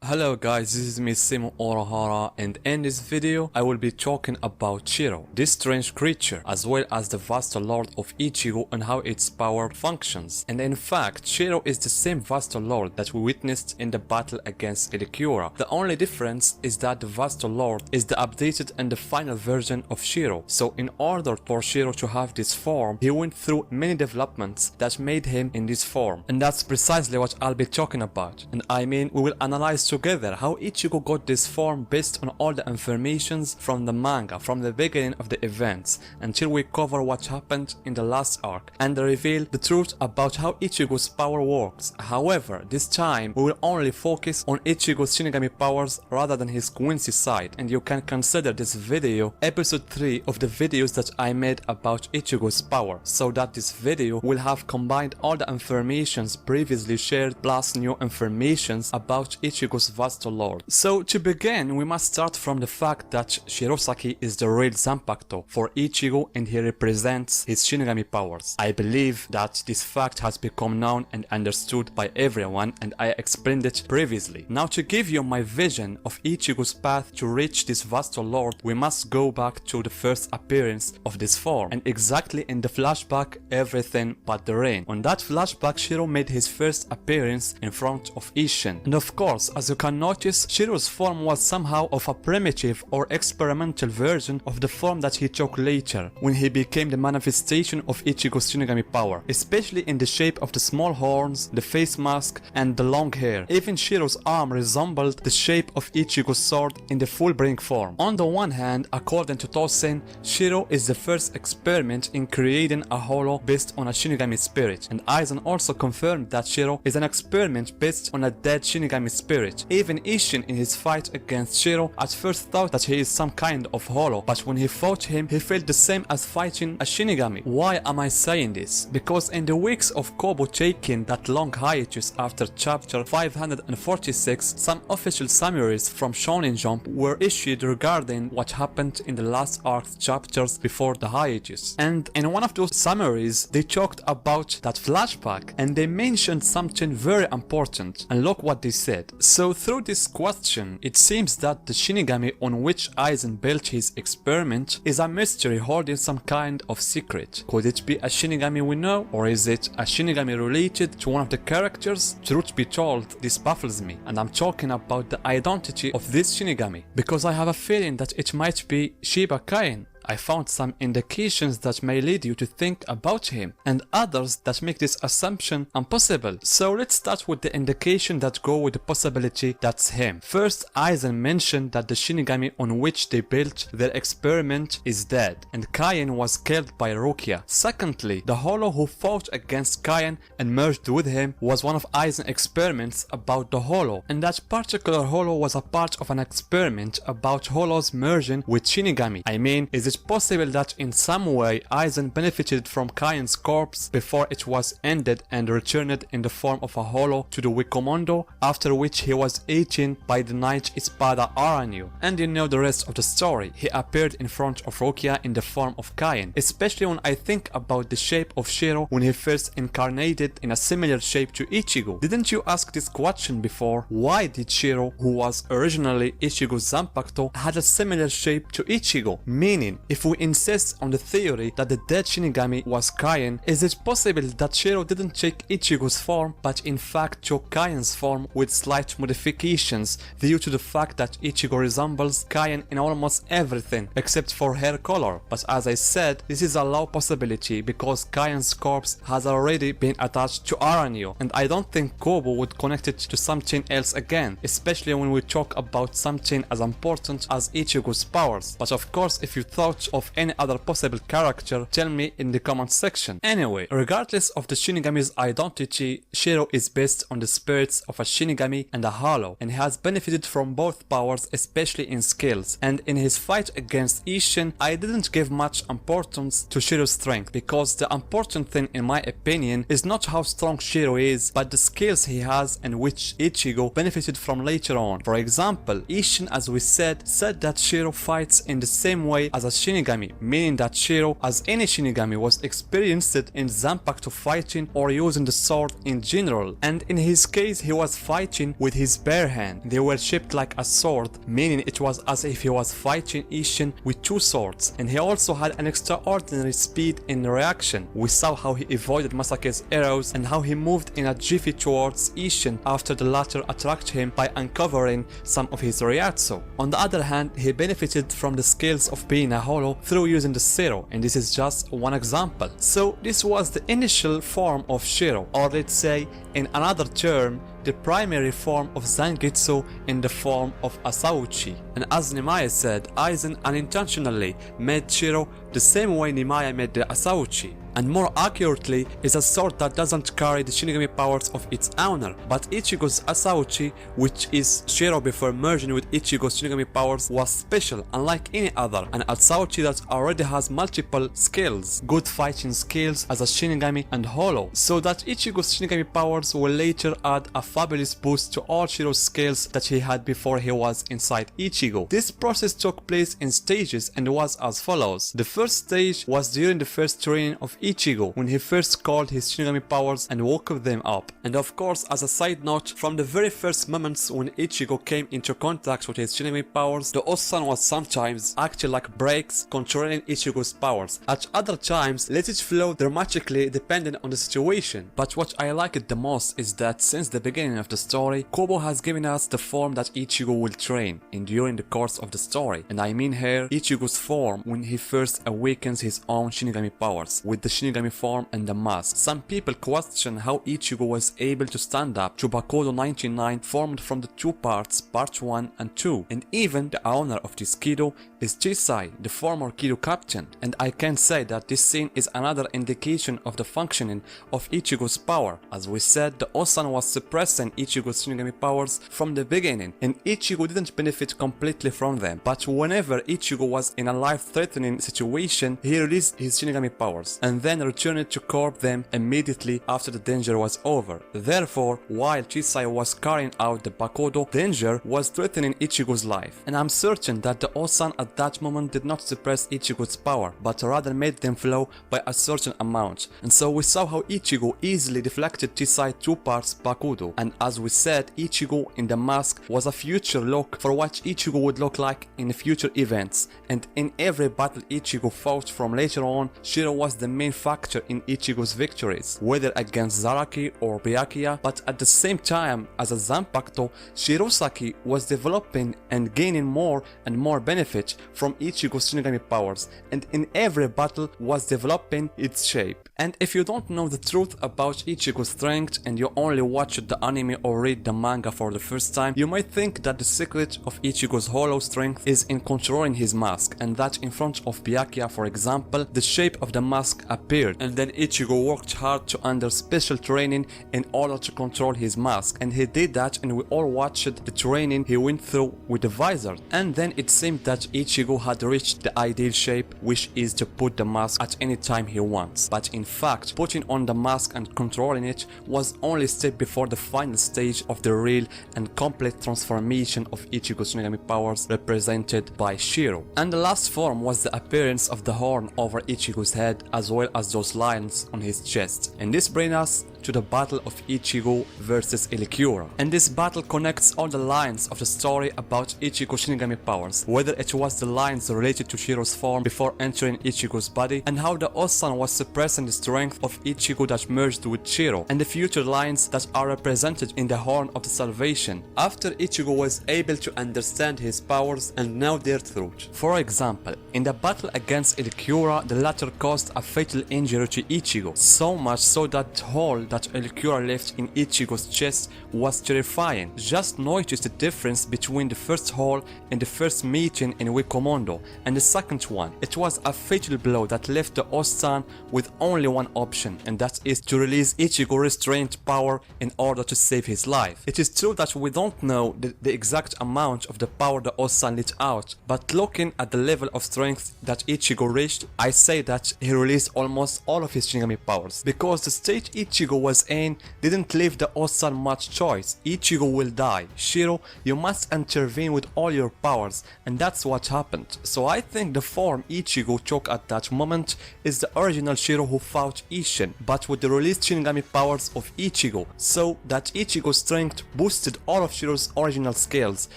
Hello guys, this is me Simo Orahara, and in this video I will be talking about Shiro, this strange creature, as well as the Vasto Lorde of Ichigo and how its power functions. And in fact, Shiro is the same Vasto Lorde that we witnessed in the battle against Ulquiorra. The only difference is that the Vasto Lorde is the updated and the final version of Shiro. So in order for Shiro to have this form, he went through many developments that made him in this form. And that's precisely what I'll be talking about. And I mean, we will analyze together how Ichigo got this form based on all the informations from the manga from the beginning of the events until we cover what happened in the last arc and reveal the truth about how Ichigo's power works. However, this time we will only focus on Ichigo's Shinigami powers rather than his Quincy side, and you can consider this video episode 3 of the videos that I made about Ichigo's power, so that this video will have combined all the informations previously shared plus new informations about Ichigo's Vasto Lorde. So to begin, we must start from the fact that Shirosaki is the real Zanpakuto for Ichigo and he represents his Shinigami powers. I believe that this fact has become known and understood by everyone, and I explained it previously. Now, to give you my vision of Ichigo's path to reach this Vasto Lorde, we must go back to the first appearance of this form, and exactly in the flashback everything but the rain. On that flashback, Shiro made his first appearance in front of Isshin, and of course, as you can notice, Shiro's form was somehow of a primitive or experimental version of the form that he took later when he became the manifestation of Ichigo's Shinigami power, especially in the shape of the small horns, the face mask, and the long hair. Even Shiro's arm resembled the shape of Ichigo's sword in the full-bring form. On the one hand, according to Tosen, Shiro is the first experiment in creating a holo based on a Shinigami spirit, and Aizen also confirmed that Shiro is an experiment based on a dead Shinigami spirit. Even Isshin in his fight against Shiro at first thought that he is some kind of holo, but when he fought him, he felt the same as fighting a Shinigami. Why am I saying this? Because in the weeks of Kobo taking that long hiatus after chapter 546, some official summaries from Shonen Jump were issued regarding what happened in the last arc chapters before the hiatus. And in one of those summaries, they talked about that flashback and they mentioned something very important, and look what they said. So through this question, it seems that the Shinigami on which Aizen built his experiment is a mystery holding some kind of secret. Could it be a Shinigami we know, or is it a Shinigami related to one of the characters? Truth be told, this baffles me, and I'm talking about the identity of this Shinigami, because I have a feeling that it might be Shiba Kain. I found some indications that may lead you to think about him, and others that make this assumption impossible. So let's start with the indication that go with the possibility that's him. First, Aizen mentioned that the Shinigami on which they built their experiment is dead, and Kain was killed by Rukia. Secondly, the holo who fought against Kain and merged with him was one of Aizen's experiments about the holo, and that particular holo was a part of an experiment about holos merging with Shinigami. I mean, is it possible that in some way Aizen benefited from Kain's corpse before it was ended and returned in the form of a holo to the Wikomondo, after which he was eaten by the Knight Espada Aranyu? And you know the rest of the story. He appeared in front of Rukia in the form of Kain, especially when I think about the shape of Shiro when he first incarnated in a similar shape to Ichigo. Didn't you ask this question before? Why did Shiro, who was originally Ichigo's Zanpakuto, had a similar shape to Ichigo? Meaning, if we insist on the theory that the dead Shinigami was Kain, is it possible that Shiro didn't take Ichigo's form but in fact took Kain's form with slight modifications due to the fact that Ichigo resembles Kain in almost everything except for hair color? But as I said, this is a low possibility because Kain's corpse has already been attached to Aranyu, and I don't think Kobo would connect it to something else again, especially when we talk about something as important as Ichigo's powers. But of course, if you thought of any other possible character, tell me in the comment section. Anyway, regardless of the Shinigami's identity, Shiro is based on the spirits of a Shinigami and a holo, and he has benefited from both powers, especially in skills. And in his fight against Isshin, I didn't give much importance to Shiro's strength, because the important thing in my opinion is not how strong Shiro is, but the skills he has and which Ichigo benefited from later on. For example, Isshin, as we said that Shiro fights in the same way as a Shinigami, meaning that Shiro, as any Shinigami, was experienced in Zanpakuto fighting or using the sword in general, and in his case he was fighting with his bare hand. They were shaped like a sword, meaning it was as if he was fighting Ishin with two swords, and he also had an extraordinary speed in reaction. We saw how he avoided Masake's arrows and how he moved in a jiffy towards Ishin after the latter attacked him by uncovering some of his Ryatsu. On the other hand, he benefited from the skills of being a holo through using the Shiro, and this is just one example. So this was the initial form of Shiro, or let's say in another term, the primary form of Zangetsu in the form of Asauchi. And as Nimaya said, Aizen unintentionally made Shiro the same way Nimaya made the Asauchi. And more accurately, is a sword that doesn't carry the Shinigami powers of its owner, but Ichigo's Asauchi, which is Shiro before merging with Ichigo's Shinigami powers, was special, unlike any other, an Asauchi that already has multiple skills, good fighting skills as a Shinigami and holo, so that Ichigo's Shinigami powers will later add a fabulous boost to all Shiro's skills that he had before he was inside Ichigo. This process took place in stages and was as follows. The first stage was during the first training of Ichigo, when he first called his Shinigami powers and woke them up. And of course, as a side note, from the very first moments when Ichigo came into contact with his Shinigami powers, the Osan was sometimes acting like brakes controlling Ichigo's powers. At other times, let it flow dramatically depending on the situation. But what I like it the most is that since the beginning of the story, Kobo has given us the form that Ichigo will train in during the course of the story. And I mean here, Ichigo's form when he first awakens his own Shinigami powers, with the Shinigami form and the mask. Some people question how Ichigo was able to stand up to Bakudo 99 formed from the two parts, part 1 and 2. And even the owner of this Kido is Chisai, the former Kido captain. And I can say that this scene is another indication of the functioning of Ichigo's power. As we said, the Osan was suppressing Ichigo's Shinigami powers from the beginning, and Ichigo didn't benefit completely from them. But whenever Ichigo was in a life-threatening situation, he released his Shinigami powers, and then returned to curb them immediately after the danger was over. Therefore, while Chisai was carrying out the Bakudo, danger was threatening Ichigo's life. And I'm certain that the Osan at that moment did not suppress Ichigo's power, but rather made them flow by a certain amount. And so we saw how Ichigo easily deflected Chisai 2 parts Bakudo. And as we said, Ichigo in the mask was a future look for what Ichigo would look like in future events. And in every battle Ichigo fought from later on, Shiro was the main factor in Ichigo's victories, whether against Zaraki or Byakuya, but at the same time as a Zanpakuto, Shirosaki was developing and gaining more and more benefit from Ichigo's Shinigami powers, and in every battle was developing its shape. And if you don't know the truth about Ichigo's strength and you only watched the anime or read the manga for the first time, you might think that the secret of Ichigo's holo strength is in controlling his mask, and that in front of Byakuya, for example, the shape of the mask appeared, and then Ichigo worked hard to under special training in order to control his mask, and he did that, and we all watched the training he went through with the visor. And then it seemed that Ichigo had reached the ideal shape, which is to put the mask at any time he wants. But in fact, putting on the mask and controlling it was only a step before the final stage of the real and complete transformation of Ichigo's Shinigami powers, represented by Shiro. And the last form was the appearance of the horn over Ichigo's head, as well as those lines on his chest. And this brings us to the battle of Ichigo versus Ulquiorra. And this battle connects all the lines of the story about Ichigo's Shinigami powers, whether it was the lines related to Shiro's form before entering Ichigo's body, and how the Osan was suppressing the strength of Ichigo that merged with Shiro, and the future lines that are represented in the Horn of the Salvation, after Ichigo was able to understand his powers and know their truth. For example, in the battle against Ulquiorra, the latter caused a fatal injury to Ichigo, so much so that hole that Ulquiorra left in Ichigo's chest was terrifying. Just notice the difference between the first hole and the first meeting in Wikomondo and the second one. It was a fatal blow that left the Osan with only one option, and that is to release Ichigo's restrained power in order to save his life. It is true that we don't know the exact amount of the power the Osan let out, but looking at the level of strength that Ichigo reached, I say that he released almost all of his Shinigami powers, because the stage Ichigo was in didn't leave the Osan much choice. Ichigo will die. Shiro, you must intervene with all your powers, and that's what happened. So I think the form Ichigo took at that moment is the original Shiro who fought Ishin, but with the released Shinigami powers of Ichigo, so that Ichigo's strength boosted all of Shiro's original skills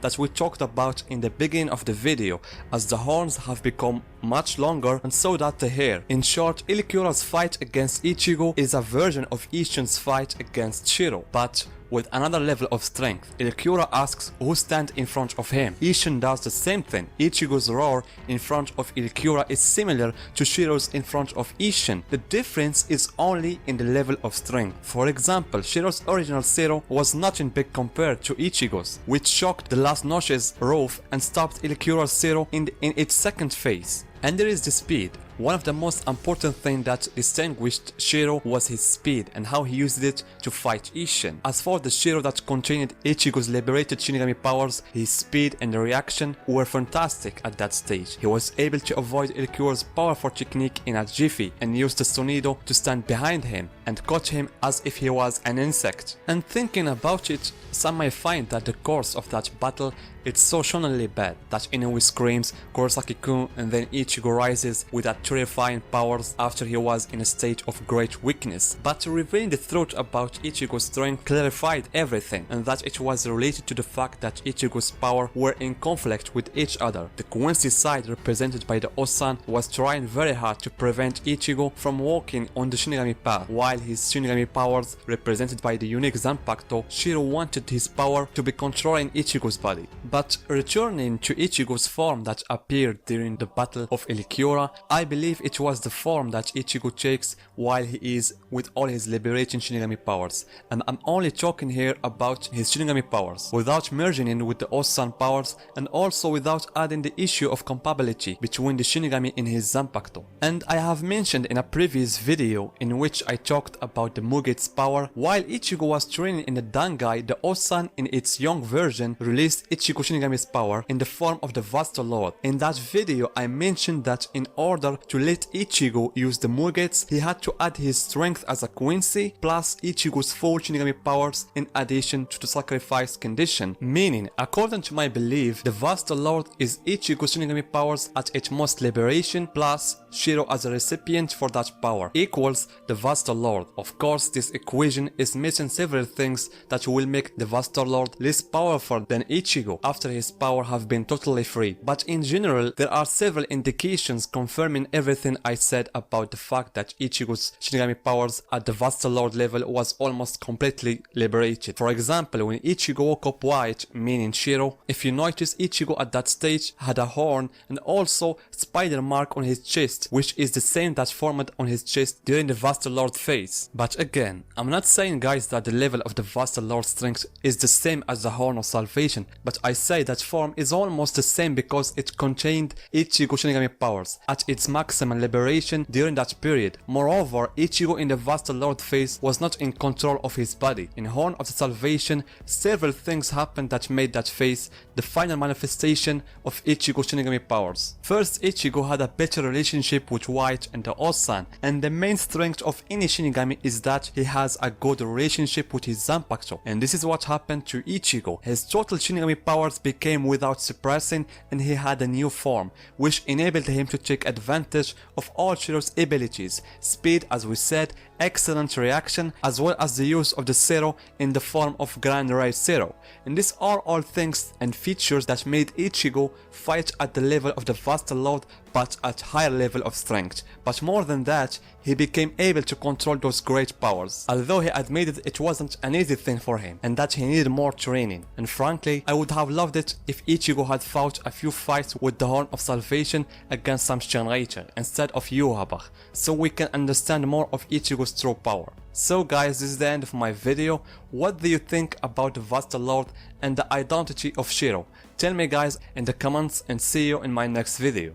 that we talked about in the beginning of the video, as the horns have become much longer and so that the hair. In short, Ulquiorra's fight against Ichigo is a version of Ishin's fight against Shiro, but with another level of strength. Ulquiorra asks who stand in front of him. Ishin does the same thing. Ichigo's roar in front of Ulquiorra is similar to Shiro's in front of Ishin. The difference is only in the level of strength. For example, Shiro's original Zero was nothing big compared to Ichigo's, which shocked the last Notch's roof and stopped Ulquiorra's Zero in its second phase. And there is the speed. One of the most important things that distinguished Shiro was his speed and how he used it to fight Ishin. As for the Shiro that contained Ichigo's liberated Shinigami powers, his speed and reaction were fantastic at that stage. He was able to avoid Ulquiorra's powerful technique in a jiffy and used the Sonido to stand behind him and caught him as if he was an insect. And thinking about it, some may find that the course of that battle it's so shonenly bad that Inoue screams Kurosaki-kun and then Ichigo rises with that terrifying powers after he was in a state of great weakness. But revealing the truth about Ichigo's strength clarified everything, and that it was related to the fact that Ichigo's power were in conflict with each other. The Quincy side represented by the Osan was trying very hard to prevent Ichigo from walking on the Shinigami path, while his Shinigami powers represented by the unique Zanpakuto, Shiro wanted his power to be controlling Ichigo's body. But returning to Ichigo's form that appeared during the battle of Ulquiorra, I believe it was the form that Ichigo takes while he is with all his liberating Shinigami powers, and I'm only talking here about his Shinigami powers, without merging in with the Osan powers and also without adding the issue of compatibility between the Shinigami in his Zanpakuto. And I have mentioned in a previous video in which I talked about the Muget's power, while Ichigo was training in the Dangai, the Osan in its young version released Ichigo Shinigami's power in the form of the Vasto Lorde. In that video I mentioned that in order to let Ichigo use the Muget's, he had to add his strength as a Quincy plus Ichigo's full Shinigami powers in addition to the sacrifice condition, meaning according to my belief the Vasto Lorde is Ichigo's Shinigami powers at its most liberation plus Shiro as a recipient for that power equals the Vasto Lorde. Of course this equation is missing several things that will make the Vasto Lorde less powerful than Ichigo after his power have been totally free, but in general there are several indications confirming everything I said about the fact that Ichigo's Shinigami powers at the Vasto Lorde level was almost completely liberated. For example, when Ichigo woke up white, meaning Shiro, if you notice Ichigo at that stage had a horn and also spider mark on his chest, which is the same that formed on his chest during the Vasto Lorde phase. But again, I'm not saying guys that the level of the Vasto Lorde strength is the same as the Horn of Salvation, but I say that form is almost the same because it contained Ichigo Shinigami powers at its maximum liberation during that period. Moreover, Ichigo in the Vasto Lorde phase was not in control of his body. In Horn of the Salvation, several things happened that made that phase the final manifestation of Ichigo Shinigami powers. First, Ichigo had a better relationship with White and the Osan, and the main strength of any Shinigami is that he has a good relationship with his Zanpakuto, and this is what happened to Ichigo. His total Shinigami powers became without suppressing and he had a new form, which enabled him to take advantage of all Shiro's abilities, speed as we said, excellent reaction, as well as the use of the Zero in the form of Grand Ray Zero. And these are all things and features that made Ichigo fight at the level of the Vasto Lorde but at higher level of strength. But more than that, he became able to control those great powers, although he admitted it wasn't an easy thing for him and that he needed more training. And frankly, I would have loved it if Ichigo had fought a few fights with the Horn of Salvation against some Shinrager instead of Yuhabach, so we can understand more of Ichigo's true power. So guys, this is the end of my video. What do you think about the Vasto Lorde and the identity of Shiro? Tell me guys in the comments and see you in my next video.